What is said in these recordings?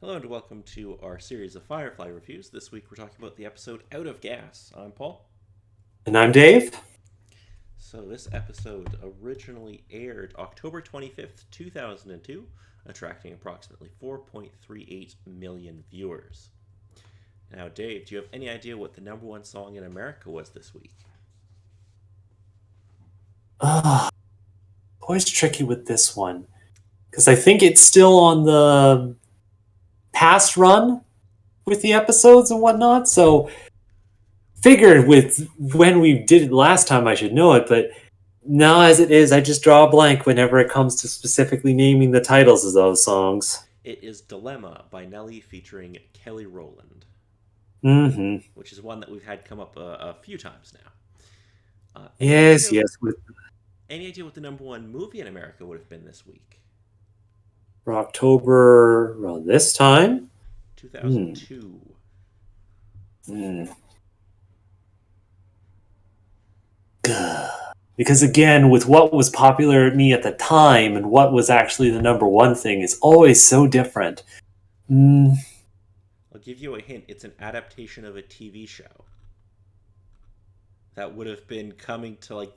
Hello and welcome to our series of Firefly reviews. This week we're talking about the episode Out of Gas. I'm Paul. And I'm Dave. So this episode originally aired October 25th, 2002, attracting approximately 4.38 million viewers. Now, Dave, do you have any idea what the number one song in America was this week? Ah, always tricky with this one because I think it's still on the past run with the episodes and whatnot. So figured with when we did it last time, I should know it. But now, as it is, I just draw a blank whenever it comes to specifically naming the titles of those songs. It is Dilemma by Nelly featuring Kelly Rowland, Mm-hmm. which is one that we've had come up a few times now. Yes, yes. Any idea what the number one movie in America would have been this week? For October around this time. Hmm. 2002. Hmm. Because again, with what was popular to me at the time and what was actually the number one thing is always so different. Mm, I'll give you a hint. It's an adaptation of a TV show that would have been coming to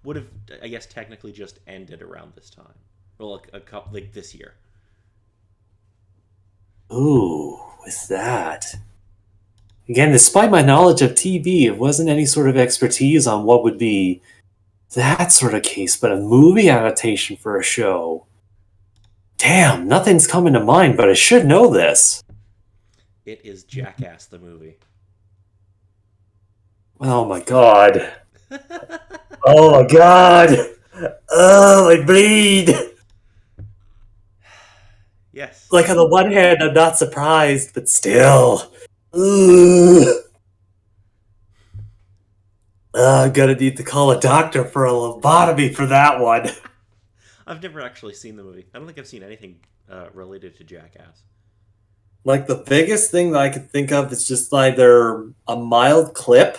would have, I guess, technically just ended around this time. Well, like a couple like this year. ooh, with that. Again, despite my knowledge of TV, it wasn't any sort of expertise on what would be that sort of case, but a movie adaptation for a show. Damn, nothing's coming to mind, but I should know this. It is Jackass the movie. Oh my god. Oh my god. Oh, I bleed. Yes. Like on the one hand, I'm not surprised, but still. Ugh. I'm gonna need to call a doctor for a lobotomy for that one. I've never actually seen the movie. I don't think I've seen anything related to Jackass. Like the biggest thing that I could think of is just either a mild clip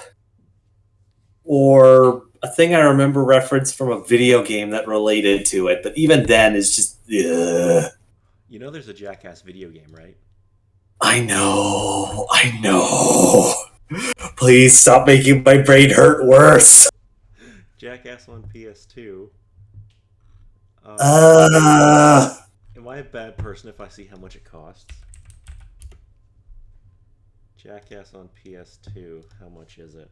or a thing I remember reference from a video game that related to it. But even then, it's just. Ugh. You know there's a Jackass video game, right? I know. I know. Please stop making my brain hurt worse. Jackass on PS2. Uh, Uh, am I a bad person if I see how much it costs? Jackass on PS2. How much is it?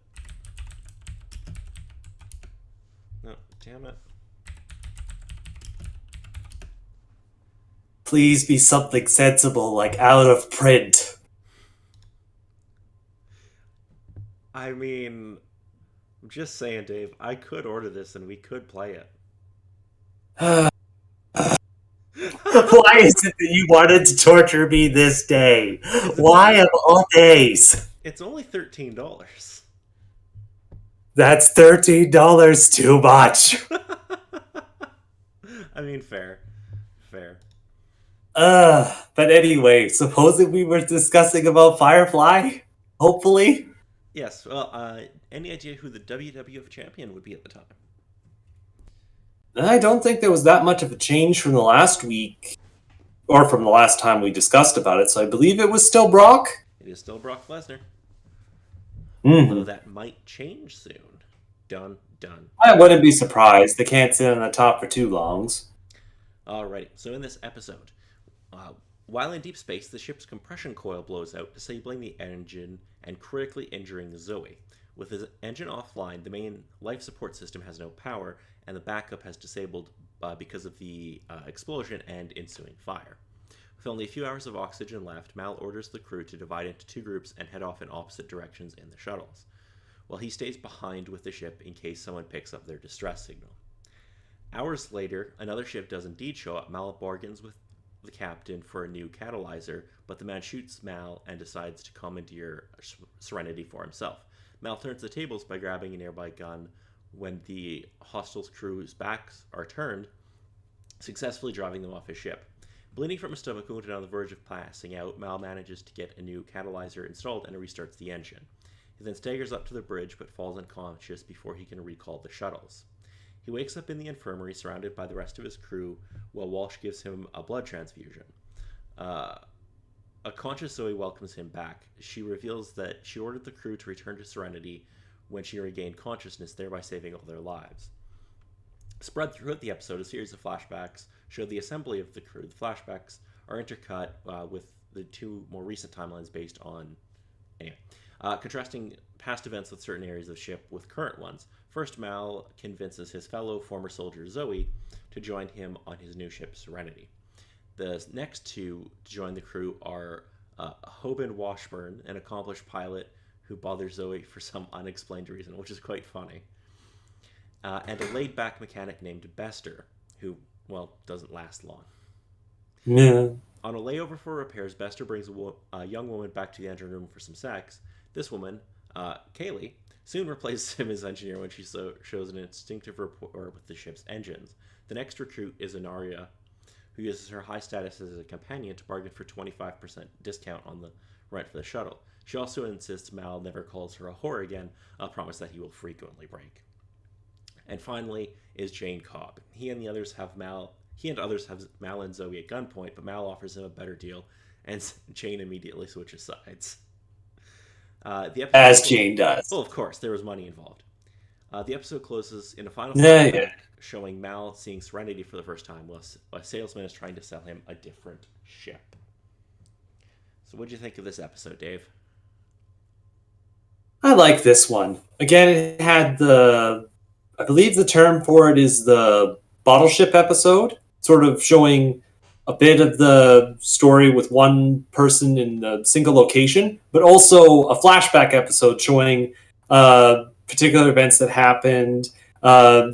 No, damn it. please be something sensible, like out of print. I mean, I'm just saying, Dave, I could order this and we could play it. Why is it that you wanted to torture me this day? Because Why of all days? it's only $13. That's $13 too much. I mean, fair. Fair. But anyway, supposing we were discussing about Firefly, hopefully. Yes, well, any idea who the WWF champion would be at the time? I don't think there was that much of a change from the last week, or from the last time we discussed about it, so I believe it was still Brock. It is still Brock Lesnar. Although Mm-hmm. that might change soon. Done, done, I done. wouldn't be surprised. They can't sit on the top for too long. Alrighty, so in this episode, uh, while in deep space, the ship's compression coil blows out, disabling the engine and critically injuring Zoe. With his engine offline, the main life support system has no power, and the backup has disabled because of the explosion and ensuing fire. With only a few hours of oxygen left, Mal orders the crew to divide into two groups and head off in opposite directions in the shuttles, while he stays behind with the ship in case someone picks up their distress signal. Hours later, another ship does indeed show up. Mal bargains with the captain for a new catalyzer, but the man shoots Mal and decides to commandeer Serenity for himself. Mal turns the tables by grabbing a nearby gun when the hostiles' crew's backs are turned, successfully driving them off his ship. Bleeding from a stomach wound and on the verge of passing out, Mal manages to get a new catalyzer installed and restarts the engine. He then staggers up to the bridge but falls unconscious before he can recall the shuttles. He wakes up in the infirmary surrounded by the rest of his crew while Walsh gives him a blood transfusion. Uh, A conscious Zoe welcomes him back. She reveals that she ordered the crew to return to Serenity when she regained consciousness, thereby saving all their lives. Spread throughout the episode, a series of flashbacks show the assembly of the crew. The flashbacks are intercut with the two more recent timelines based on. Anyway, contrasting past events with certain areas of the ship with current ones. First, Mal convinces his fellow former soldier Zoe to join him on his new ship, Serenity. The next two to join the crew are Hoban Washburn, an accomplished pilot who bothers Zoe for some unexplained reason, which is quite funny, and a laid-back mechanic named Bester, who, well, doesn't last long. Yeah. On a layover for repairs, Bester brings a young woman back to the engine room for some sex. This woman, Kaylee, soon replaces him as engineer when she shows an instinctive rapport with the ship's engines. The next recruit is Inaria, who uses her high status as a companion to bargain for 25% discount on the rent for the shuttle. She also insists Mal never calls her a whore again, a promise that he will frequently break. And finally is Jane Cobb. He and others have Mal and Zoe at gunpoint, but Mal offers him a better deal, and Jane immediately switches sides. As Jane does. Well, of course, there was money involved. The episode closes in a final flashback showing Mal seeing Serenity for the first time while a salesman is trying to sell him a different ship. So what did you think of this episode, Dave? I like this one. Again, it had I believe the term for it is the bottle ship episode, sort of showing a bit of the story with one person in a single location, but also a flashback episode showing particular events that happened,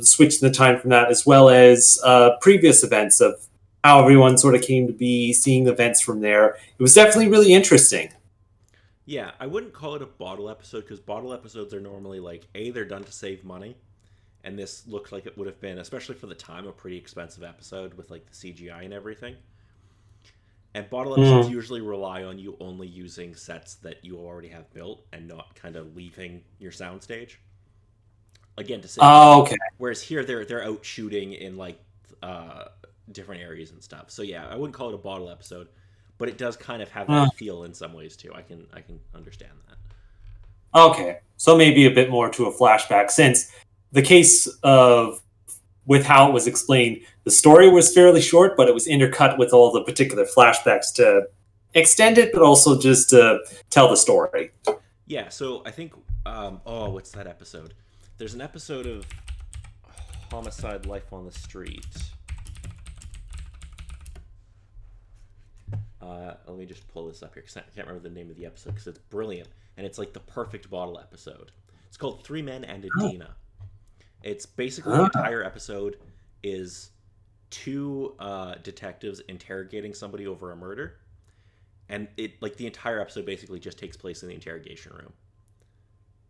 switching the time from that, as well as previous events of how everyone sort of came to be, seeing events from there. It was definitely really interesting. Yeah, I wouldn't call it a bottle episode, because bottle episodes are normally like, they're done to save money, and this looked like it would have been, especially for the time, a pretty expensive episode with like the CGI and everything. And bottle episodes usually rely on you only using sets that you already have built and not kind of leaving your soundstage. Again, to say, okay. Whereas here they're out shooting in like different areas and stuff. So yeah, I wouldn't call it a bottle episode, but it does kind of have that feel in some ways too. I can understand that. Okay, so maybe a bit more to a flashback, since the case of with how it was explained, the story was fairly short, but it was intercut with all the particular flashbacks to extend it, but also just to tell the story. Yeah, so I think, what's that episode? There's an episode of Homicide: Life on the Street. Let me just pull this up here, because I can't remember the name of the episode, because it's brilliant, and it's like the perfect bottle episode. It's called Three Men and a Dina. It's basically the entire episode is two detectives interrogating somebody over a murder, and it like the entire episode basically just takes place in the interrogation room.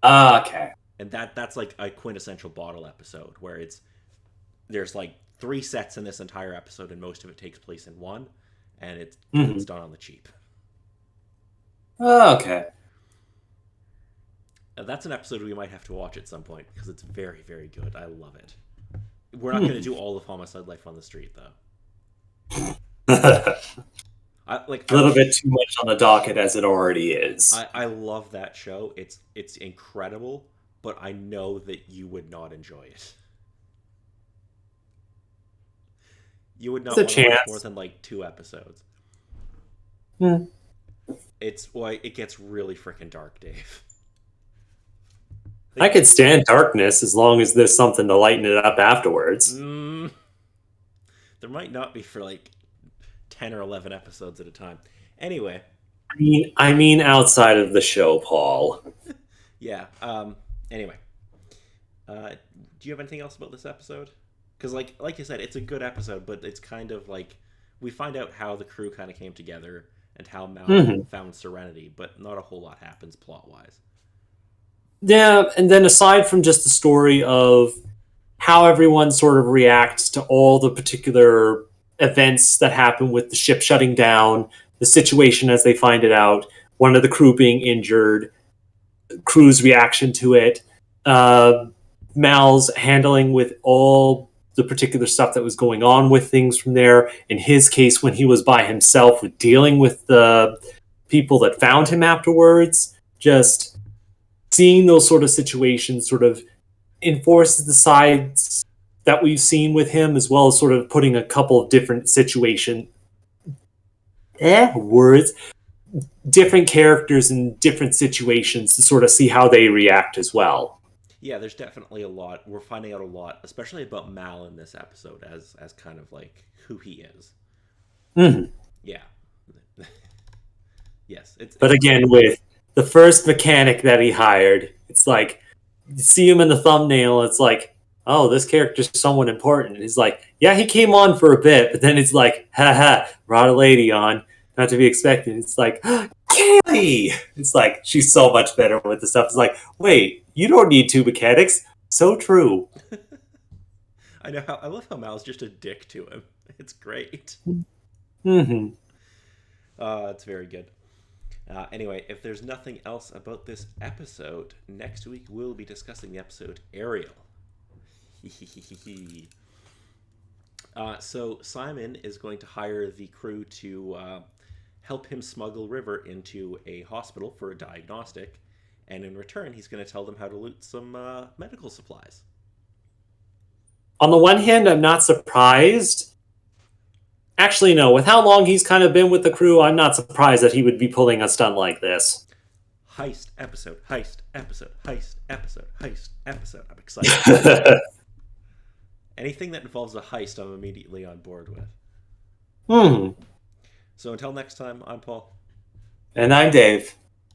Okay. And that's like a quintessential bottle episode, where there's like 3 sets in this entire episode, and most of it takes place in one, and it's done on the cheap. Okay. That's an episode we might have to watch at some point, because it's very, very good. I love it. We're not going to do all of Homicide: Life on the Street, though. A little bit too much on the docket as it already is. I love that show. It's incredible, but I know that you would not enjoy it. You would not want to watch more than like 2 episodes. It gets really freaking dark, Dave. I could stand darkness as long as there's something to lighten it up afterwards. There might not be for like 10 or 11 episodes at a time. Anyway. I mean outside of the show, Paul. Yeah. Anyway. Do you have anything else about this episode? Because like you said, it's a good episode, but it's kind of like we find out how the crew kind of came together and how Mal found Serenity, but not a whole lot happens plot-wise. Yeah, and then aside from just the story of how everyone sort of reacts to all the particular events that happen with the ship shutting down, the situation as they find it out, one of the crew being injured, crew's reaction to it, Mal's handling with all the particular stuff that was going on with things from there. In his case, when he was by himself with dealing with the people that found him afterwards. Just seeing those sort of situations sort of enforces the sides that we've seen with him, as well as sort of putting a couple of different words, different characters in different situations to sort of see how they react as well. Yeah, there's definitely a lot. We're finding out a lot, especially about Mal in this episode, as kind of like who he is. Mm-hmm. Yeah. Yes, But again, with the first mechanic that he hired, it's like you see him in the thumbnail. It's like, oh, this character's somewhat important. And he's like, yeah, he came on for a bit, but then it's like, haha, brought a lady on, not to be expected. It's like, Kaylee! It's like, she's so much better with the stuff. It's like, wait, you don't need two mechanics. So true. I love how Mal's just a dick to him. It's great. Mm-hmm. It's very good. Anyway, if there's nothing else about this episode, next week we'll be discussing the episode Ariel. So Simon is going to hire the crew to help him smuggle River into a hospital for a diagnostic, and in return he's going to tell them how to loot some medical supplies. On the one hand, I'm not surprised. Actually, no. With how long he's kind of been with the crew, I'm not surprised that he would be pulling a stunt like this. Heist episode, heist episode, heist episode, heist episode. I'm excited. Anything that involves a heist, I'm immediately on board with. So until next time, I'm Paul. And I'm Dave.